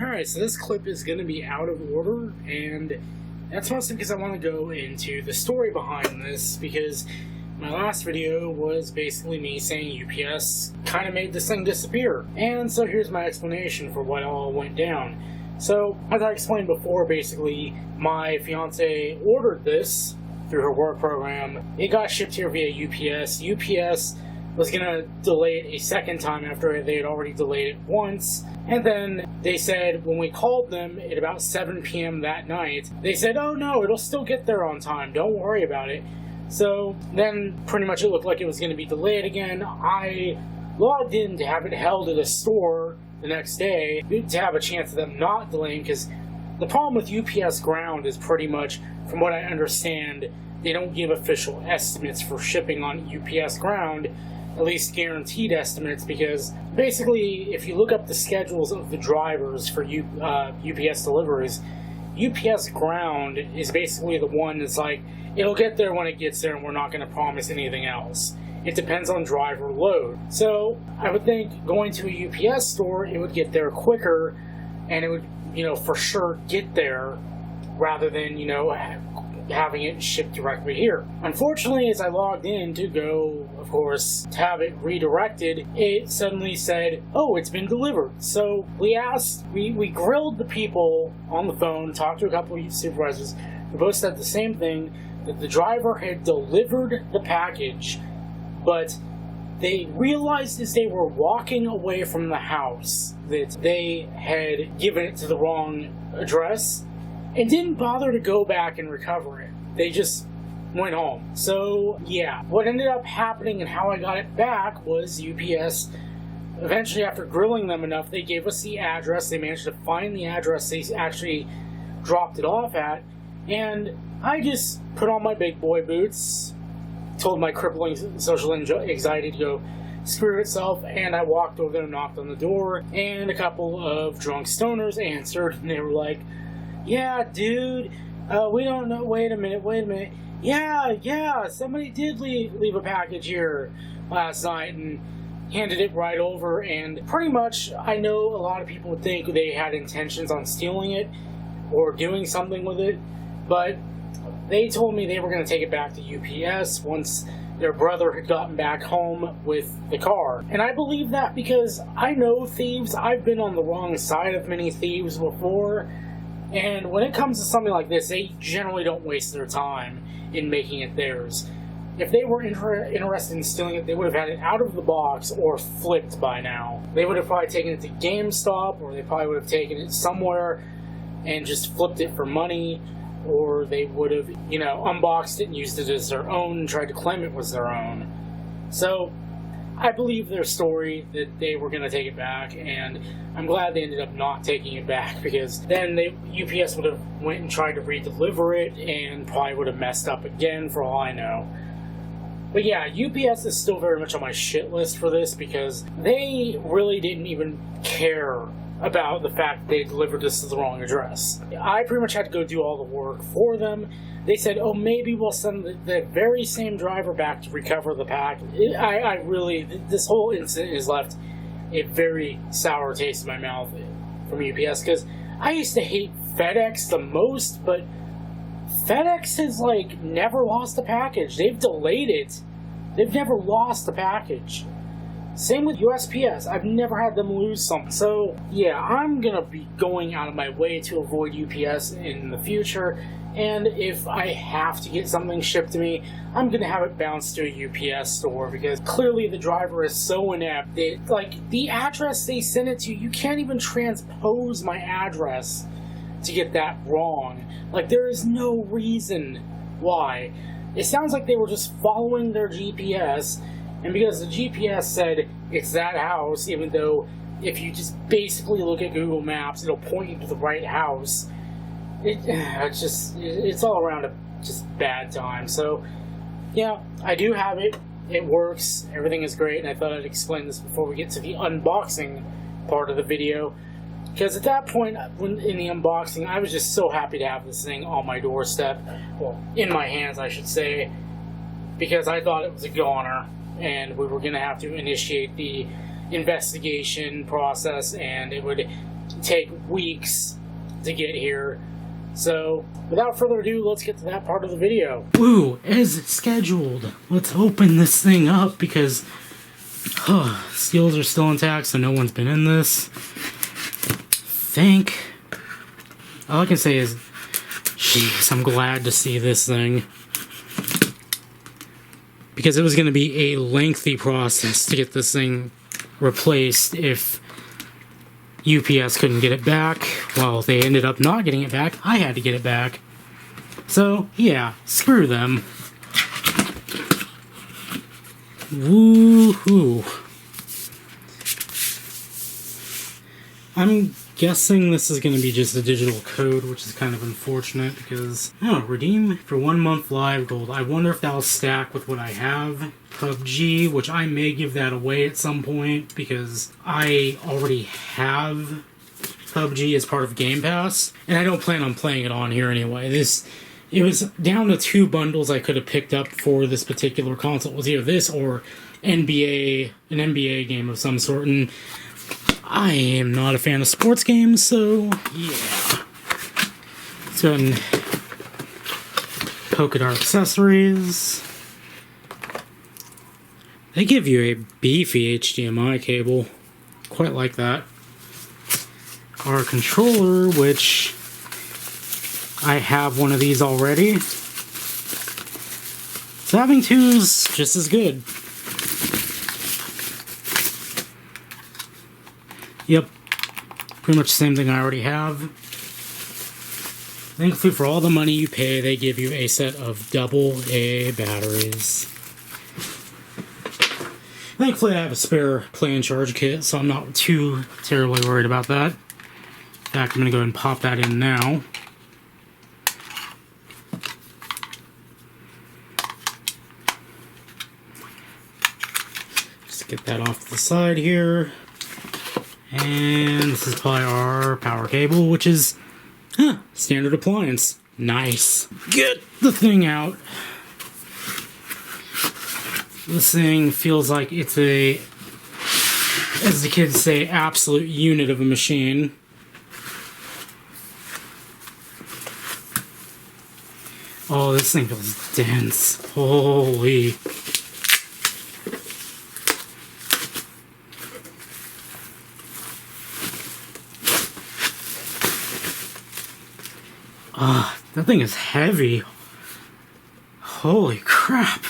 Alright, so this clip is going to be out of order, and that's mostly because I want to go into the story behind this, because my last video was basically me saying UPS kind of made this thing disappear. And so here's my explanation for what all went down. So, as I explained before, basically, my fiance ordered this through her work program. It got shipped here via UPS. UPS was going to delay it a second time after they had already delayed it once. And then they said, when we called them at about 7 p.m. that night, they said, oh no, it'll still get there on time, don't worry about it. So then pretty much it looked like it was going to be delayed again. I logged in to have it held at a store the next day to have a chance of them not delaying, because the problem with UPS Ground is pretty much, from what I understand, they don't give official estimates for shipping on UPS Ground, at least guaranteed estimates, because basically if you look up the schedules of the drivers for UPS deliveries, UPS Ground is basically the one that's like, it'll get there when it gets there and we're not going to promise anything else. It depends on driver load. So I would think going to a UPS store, it would get there quicker and it would, for sure get there rather than, having it shipped directly here. Unfortunately, as I logged in to go, of course, to have it redirected, it suddenly said, oh, it's been delivered. So we grilled the people on the phone, talked to a couple of supervisors, who both said the same thing, that the driver had delivered the package, but they realized as they were walking away from the house that they had given it to the wrong address, and didn't bother to go back and recover it. They just went home. So, yeah. What ended up happening and how I got it back was UPS, eventually after grilling them enough, they gave us the address. They managed to find the address they actually dropped it off at. And I just put on my big boy boots, told my crippling social anxiety to go screw itself, and I walked over there and knocked on the door, and a couple of drunk stoners answered, and they were like, yeah, dude, we don't know, wait a minute, yeah, somebody did leave a package here last night, and handed it right over. And pretty much, I know a lot of people would think they had intentions on stealing it, or doing something with it, but they told me they were going to take it back to UPS once their brother had gotten back home with the car. And I believe that because I know thieves. I've been on the wrong side of many thieves before. And when it comes to something like this, they generally don't waste their time in making it theirs. If they were interested in stealing it, they would have had it out of the box or flipped by now. They would have probably taken it to GameStop, or they probably would have taken it somewhere and just flipped it for money, or they would have, unboxed it and used it as their own and tried to claim it was their own. So, I believe their story that they were going to take it back, and I'm glad they ended up not taking it back, because then UPS would have went and tried to re-deliver it and probably would have messed up again for all I know. But yeah, UPS is still very much on my shit list for this, because they really didn't even care about the fact that they delivered this to the wrong address. I pretty much had to go do all the work for them. They said, oh, maybe we'll send the very same driver back to recover the pack. This whole incident has left a very sour taste in my mouth from UPS, because I used to hate FedEx the most, but FedEx has, never lost a package. They've delayed it. They've never lost a package. Same with USPS. I've never had them lose something. So, yeah, I'm going to be going out of my way to avoid UPS in the future. And if I have to get something shipped to me, I'm going to have it bounced to a UPS store, because clearly the driver is so inept. The address they sent it to, you can't even transpose my address to get that wrong. There is no reason why. It sounds like they were just following their GPS, and because the GPS said it's that house, even though if you just basically look at Google Maps, it'll point you to the right house, it's all around a just bad time. So, yeah, I do have it. It works. Everything is great, and I thought I'd explain this before we get to the unboxing part of the video. Because at that point, in the unboxing, I was just so happy to have this thing on my doorstep. Well, in my hands, I should say. Because I thought it was a goner, and we were going to have to initiate the investigation process, and it would take weeks to get here. So, without further ado, let's get to that part of the video. Ooh, as scheduled, let's open this thing up because skills are still intact, so no one's been in this. All I can say is, jeez, I'm glad to see this thing. Because it was going to be a lengthy process to get this thing replaced if UPS couldn't get it back. Well, they ended up not getting it back. I had to get it back. So, yeah, screw them. Woohoo. I'm guessing this is going to be just a digital code, which is kind of unfortunate because, redeem for 1 month live gold. I wonder if that'll stack with what I have. PUBG, which I may give that away at some point because I already have PUBG as part of Game Pass, and I don't plan on playing it on here anyway. It was down to 2 bundles I could have picked up for this particular console. It was either this or an NBA game of some sort, and I am not a fan of sports games, so yeah. Let's go ahead and poke at our accessories. They give you a beefy HDMI cable. Quite like that. Our controller, which I have one of these already. So having 2 is just as good. Yep, pretty much the same thing I already have. Thankfully, for all the money you pay, they give you a set of AA batteries. Thankfully, I have a spare play and charge kit, so I'm not too terribly worried about that. In fact, I'm going to go ahead and pop that in now. Just get that off to the side here. And this is probably our power cable, which is standard appliance. Nice. Get the thing out. This thing feels like it's a, as the kids say, absolute unit of a machine. Oh, this thing feels dense. Holy. That thing is heavy. Holy crap.